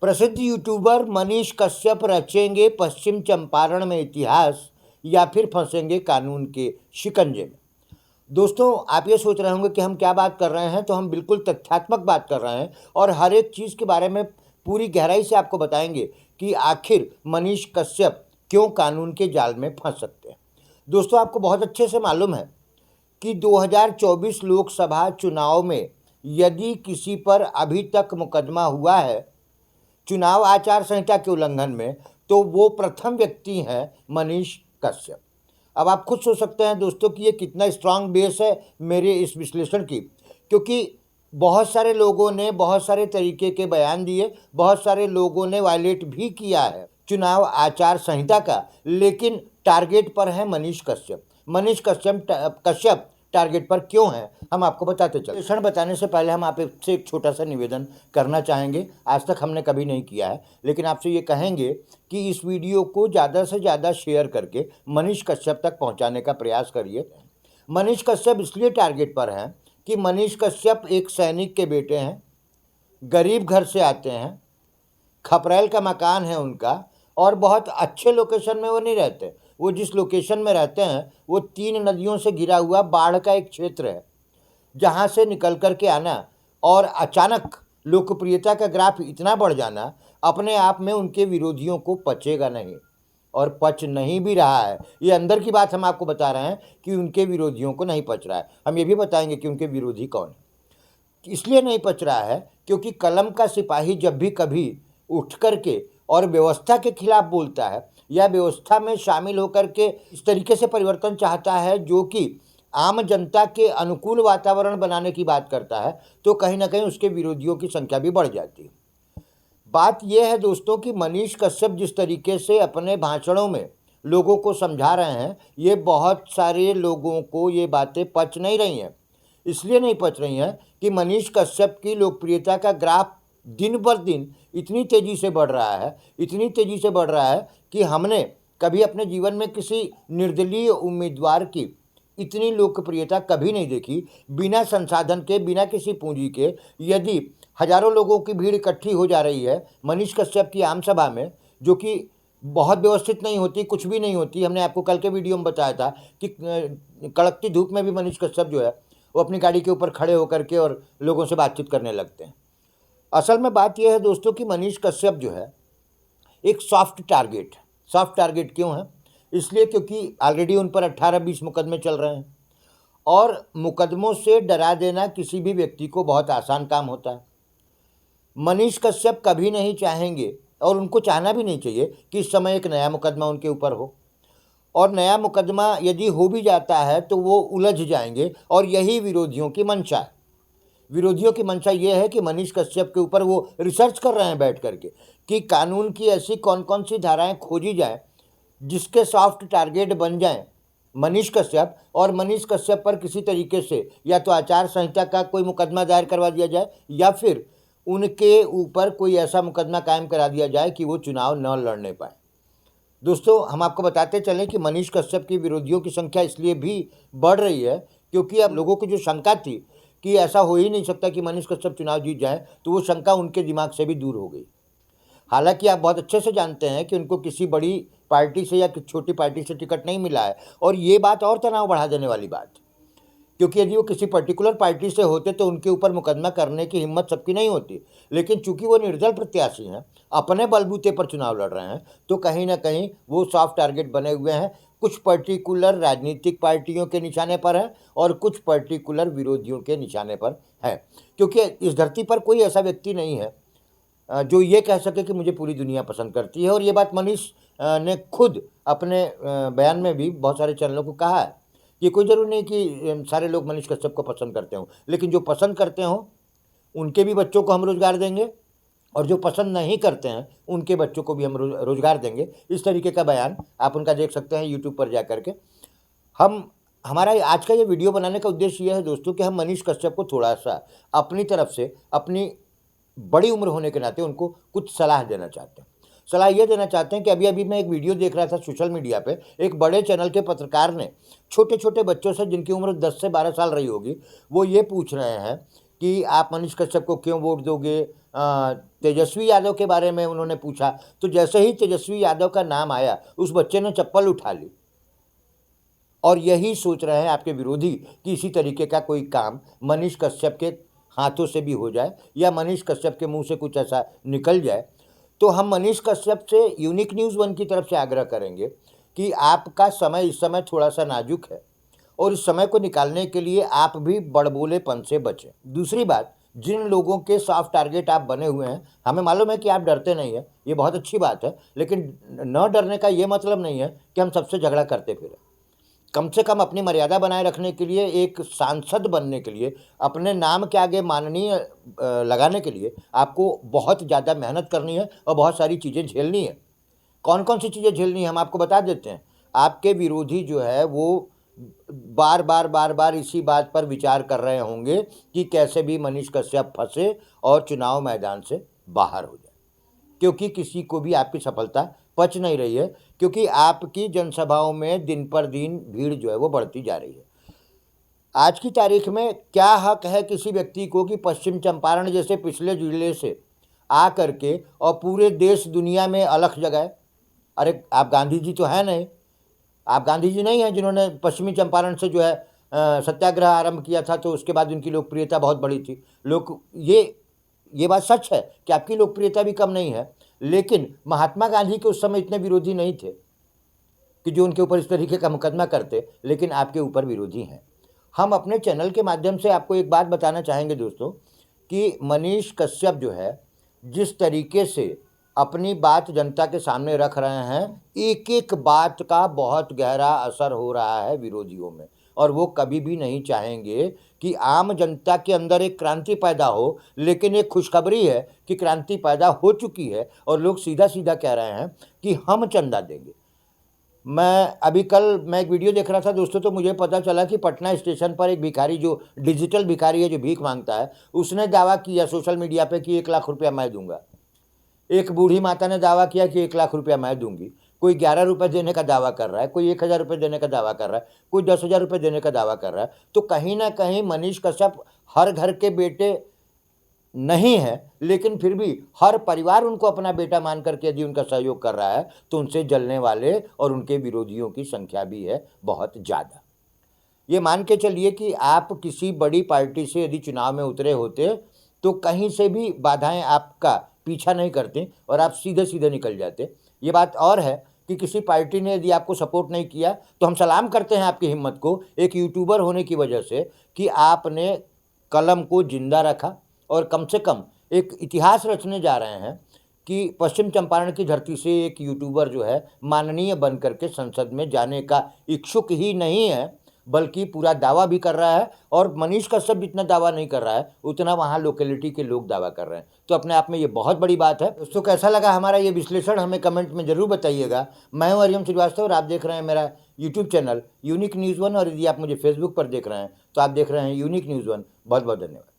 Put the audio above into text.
प्रसिद्ध यूट्यूबर मनीष कश्यप रचेंगे पश्चिम चंपारण में इतिहास या फिर फंसेंगे कानून के शिकंजे में। दोस्तों, आप ये सोच रहे होंगे कि हम क्या बात कर रहे हैं, तो हम बिल्कुल तथ्यात्मक बात कर रहे हैं और हर एक चीज़ के बारे में पूरी गहराई से आपको बताएंगे कि आखिर मनीष कश्यप क्यों कानून के जाल में फंस सकते हैं। दोस्तों, आपको बहुत अच्छे से मालूम है कि 2024 लोकसभा चुनाव में यदि किसी पर अभी तक मुकदमा हुआ है चुनाव आचार संहिता के उल्लंघन में, तो वो प्रथम व्यक्ति हैं मनीष कश्यप। अब आप खुद सोच सकते हैं दोस्तों कि ये कितना स्ट्रांग बेस है मेरे इस विश्लेषण की, क्योंकि बहुत सारे लोगों ने बहुत सारे तरीके के बयान दिए, बहुत सारे लोगों ने वायलेट भी किया है चुनाव आचार संहिता का, लेकिन टारगेट पर है मनीष कश्यप। मनीष कश्यप टारगेट पर क्यों है, हम आपको बताते चले। विश्लेषण बताने से पहले हम आपसे एक छोटा सा निवेदन करना चाहेंगे। आज तक हमने कभी नहीं किया है, लेकिन आपसे ये कहेंगे कि इस वीडियो को ज़्यादा से ज़्यादा शेयर करके मनीष कश्यप तक पहुंचाने का प्रयास करिए। मनीष कश्यप इसलिए टारगेट पर हैं कि मनीष कश्यप एक सैनिक के बेटे हैं, गरीब घर से आते हैं, खपरेल का मकान है उनका, और बहुत अच्छे लोकेशन में वो नहीं रहते। वो जिस लोकेशन में रहते हैं वो 3 नदियों से घिरा हुआ बाढ़ का एक क्षेत्र है, जहाँ से निकल कर के आना और अचानक लोकप्रियता का ग्राफ इतना बढ़ जाना अपने आप में उनके विरोधियों को पचेगा नहीं, और पच नहीं भी रहा है। ये अंदर की बात हम आपको बता रहे हैं कि उनके विरोधियों को नहीं पच रहा है। हम ये भी बताएंगे कि उनके विरोधी कौन है। इसलिए नहीं पच रहा है क्योंकि कलम का सिपाही जब भी कभी उठ कर के और व्यवस्था के खिलाफ बोलता है या व्यवस्था में शामिल होकर के इस तरीके से परिवर्तन चाहता है जो कि आम जनता के अनुकूल वातावरण बनाने की बात करता है, तो कहीं ना कहीं उसके विरोधियों की संख्या भी बढ़ जाती है। बात यह है दोस्तों कि मनीष कश्यप जिस तरीके से अपने भाषणों में लोगों को समझा रहे हैं, ये बहुत सारे लोगों को ये बातें पच नहीं रही हैं। इसलिए नहीं पच रही हैं कि मनीष कश्यप की लोकप्रियता का ग्राफ दिन बर दिन इतनी तेज़ी से बढ़ रहा है, इतनी तेज़ी से बढ़ रहा है कि हमने कभी अपने जीवन में किसी निर्दलीय उम्मीदवार की इतनी लोकप्रियता कभी नहीं देखी। बिना संसाधन के, बिना किसी पूंजी के यदि हजारों लोगों की भीड़ इकट्ठी हो जा रही है मनीष कश्यप की आम सभा में, जो कि बहुत व्यवस्थित नहीं होती, कुछ भी नहीं होती। हमने आपको कल के वीडियो में बताया था कि कड़कती धूप में भी मनीष कश्यप जो है वो अपनी गाड़ी के ऊपर खड़े होकर के और लोगों से बातचीत करने लगते हैं। असल में बात यह है दोस्तों कि मनीष कश्यप जो है एक सॉफ्ट टारगेट है। सॉफ्ट टारगेट क्यों है? इसलिए क्योंकि ऑलरेडी उन पर 18-20 मुकदमे चल रहे हैं, और मुकदमों से डरा देना किसी भी व्यक्ति को बहुत आसान काम होता है। मनीष कश्यप कभी नहीं चाहेंगे, और उनको चाहना भी नहीं चाहिए, कि इस समय एक नया मुकदमा उनके ऊपर हो, और नया मुकदमा यदि हो भी जाता है तो वो उलझ जाएंगे, और यही विरोधियों की मंशा है। विरोधियों की मंशा ये है कि मनीष कश्यप के ऊपर वो रिसर्च कर रहे हैं बैठ करके कि कानून की ऐसी कौन कौन सी धाराएं खोजी जाएं जिसके सॉफ्ट टारगेट बन जाएं मनीष कश्यप, और मनीष कश्यप पर किसी तरीके से या तो आचार संहिता का कोई मुकदमा दायर करवा दिया जाए या फिर उनके ऊपर कोई ऐसा मुकदमा कायम करा दिया जाए कि वो चुनाव न लड़ने पाए। दोस्तों, हम आपको बताते चलें कि मनीष कश्यप के विरोधियों की संख्या इसलिए भी बढ़ रही है क्योंकि अब लोगों की जो शंका थी कि ऐसा हो ही नहीं सकता कि मनीष कश्यप चुनाव जीत जाए, तो वो शंका उनके दिमाग से भी दूर हो गई। हालांकि आप बहुत अच्छे से जानते हैं कि उनको किसी बड़ी पार्टी से या छोटी पार्टी से टिकट नहीं मिला है, और ये बात और तनाव बढ़ा देने वाली बात, क्योंकि यदि वो किसी पर्टिकुलर पार्टी से होते तो उनके ऊपर मुकदमा करने की हिम्मत सबकी नहीं होती। लेकिन चूंकि वो निर्दल प्रत्याशी हैं, अपने बलबूते पर चुनाव लड़ रहे हैं, तो कहीं ना कहीं वो सॉफ्ट टारगेट बने हुए हैं। कुछ पर्टिकुलर राजनीतिक पार्टियों के निशाने पर है और कुछ पर्टिकुलर विरोधियों के निशाने पर है, क्योंकि इस धरती पर कोई ऐसा व्यक्ति नहीं है जो ये कह सके कि मुझे पूरी दुनिया पसंद करती है। और ये बात मनीष ने खुद अपने बयान में भी बहुत सारे चैनलों को कहा है कि कोई ज़रूरी नहीं कि सारे लोग मनीष कश्यप को पसंद करते हों, लेकिन जो पसंद करते हों उनके भी बच्चों को हम रोज़गार देंगे, और जो पसंद नहीं करते हैं उनके बच्चों को भी हम रोज़गार देंगे। इस तरीके का बयान आप उनका देख सकते हैं यूट्यूब पर जा कर के। हमारा आज का ये वीडियो बनाने का उद्देश्य ये है दोस्तों कि हम मनीष कश्यप को थोड़ा सा अपनी तरफ से, अपनी बड़ी उम्र होने के नाते उनको कुछ सलाह देना चाहते हैं। सलाह ये देना चाहते हैं कि अभी अभी मैं एक वीडियो देख रहा था सोशल मीडिया पे, एक बड़े चैनल के पत्रकार ने छोटे छोटे बच्चों से, जिनकी उम्र 10 से 12 साल रही होगी, वो ये पूछ रहे हैं कि आप मनीष कश्यप को क्यों वोट दोगे, तेजस्वी यादव के बारे में उन्होंने पूछा, तो जैसे ही तेजस्वी यादव का नाम आया उस बच्चे ने चप्पल उठा ली। और यही सोच रहे हैं आपके विरोधी कि इसी तरीके का कोई काम मनीष कश्यप के हाथों से भी हो जाए या मनीष कश्यप के मुंह से कुछ ऐसा निकल जाए। तो हम मनीष कश्यप से यूनिक न्यूज़ वन की तरफ से आग्रह करेंगे कि आपका समय इस समय थोड़ा सा नाजुक है और इस समय को निकालने के लिए आप भी बड़बोलेपन से बचें। दूसरी बात, जिन लोगों के सॉफ्ट टारगेट आप बने हुए हैं, हमें मालूम है कि आप डरते नहीं हैं, ये बहुत अच्छी बात है, लेकिन न डरने का ये मतलब नहीं है कि हम सबसे झगड़ा करते फिरें। कम से कम अपनी मर्यादा बनाए रखने के लिए, एक सांसद बनने के लिए, अपने नाम के आगे माननीय लगाने के लिए आपको बहुत ज़्यादा मेहनत करनी है और बहुत सारी चीज़ें झेलनी है। कौन कौन सी चीज़ें झेलनी है हम आपको बता देते हैं। आपके विरोधी जो है वो बार बार इसी बात पर विचार कर रहे होंगे कि कैसे भी मनीष कश्यप फंसे और चुनाव मैदान से बाहर हो जाए, क्योंकि किसी को भी आपकी सफलता पच नहीं रही है, क्योंकि आपकी जनसभाओं में दिन पर दिन भीड़ जो है वो बढ़ती जा रही है। आज की तारीख में क्या हक है किसी व्यक्ति को कि पश्चिम चंपारण जैसे पिछले जिले से आ करके और पूरे देश दुनिया में अलख जगाए? अरे आप गांधी जी तो हैं नहीं, आप गांधी जी नहीं हैं जिन्होंने पश्चिमी चंपारण से जो है सत्याग्रह आरंभ किया था, तो उसके बाद उनकी लोकप्रियता बहुत बड़ी थी। लोग ये बात सच है कि आपकी लोकप्रियता भी कम नहीं है, लेकिन महात्मा गांधी के उस समय इतने विरोधी नहीं थे कि जो उनके ऊपर इस तरीके का मुकदमा करते, लेकिन आपके ऊपर विरोधी हैं। हम अपने चैनल के माध्यम से आपको एक बात बताना चाहेंगे दोस्तों कि मनीष कश्यप जो है जिस तरीके से अपनी बात जनता के सामने रख रहे हैं, एक एक बात का बहुत गहरा असर हो रहा है विरोधियों में, और वो कभी भी नहीं चाहेंगे कि आम जनता के अंदर एक क्रांति पैदा हो। लेकिन एक खुशखबरी है कि क्रांति पैदा हो चुकी है और लोग सीधा सीधा कह रहे हैं कि हम चंदा देंगे। मैं एक वीडियो देख रहा था दोस्तों, तो मुझे पता चला कि पटना स्टेशन पर एक भिखारी, जो डिजिटल भिखारी है, जो भीख मांगता है, उसने दावा किया सोशल मीडिया पे कि 1 लाख रुपया मैं दूंगा। एक बूढ़ी माता ने दावा किया कि 1 लाख रुपया मैं दूंगी। कोई 11 रुपये देने का दावा कर रहा है, कोई 1,000 रुपये देने का दावा कर रहा है, कोई 10,000 रुपये देने का दावा कर रहा है। तो कहीं ना कहीं मनीष कश्यप हर घर के बेटे नहीं है, लेकिन फिर भी हर परिवार उनको अपना बेटा मान करके यदि उनका सहयोग कर रहा है, तो उनसे जलने वाले और उनके विरोधियों की संख्या भी है बहुत ज़्यादा। ये मान के चलिए कि आप किसी बड़ी पार्टी से यदि चुनाव में उतरे होते, तो कहीं से भी बाधाएं आपका पीछा नहीं करती और आप सीधे सीधे निकल जाते। ये बात और है कि किसी पार्टी ने यदि आपको सपोर्ट नहीं किया, तो हम सलाम करते हैं आपकी हिम्मत को, एक यूट्यूबर होने की वजह से, कि आपने कलम को जिंदा रखा और कम से कम एक इतिहास रचने जा रहे हैं कि पश्चिम चंपारण की धरती से एक यूट्यूबर जो है माननीय बन करके संसद में जाने का इच्छुक ही नहीं है, बल्कि पूरा दावा भी कर रहा है। और मनीष कश्यप जितना दावा नहीं कर रहा है, उतना वहाँ लोकेलिटी के लोग दावा कर रहे हैं। तो अपने आप में ये बहुत बड़ी बात है। दोस्तों, कैसा लगा हमारा ये विश्लेषण, हमें कमेंट में ज़रूर बताइएगा। मैं हूँ अरियम श्रीवास्तव और आप देख रहे हैं मेरा YouTube channel unique news one, और यदि आप मुझे फेसबुक पर देख रहे हैं तो आप देख रहे हैं यूनिक न्यूज़ वन। बहुत बहुत धन्यवाद।